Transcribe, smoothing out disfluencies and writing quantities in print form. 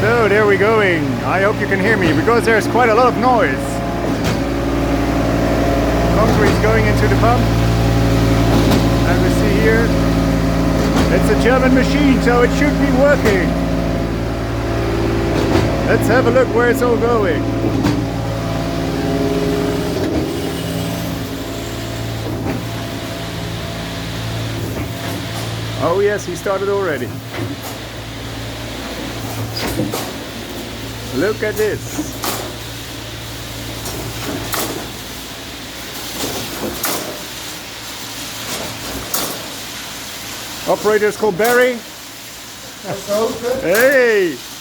So there we're going. I hope you can hear me because there's quite a lot of noise. Concrete going into the pump. As we see here, it's a German machine, so it should be working. Let's have a look where it's all going. Oh yes, he started already. Look at this. Operator is called Barry. Let's open. Hey!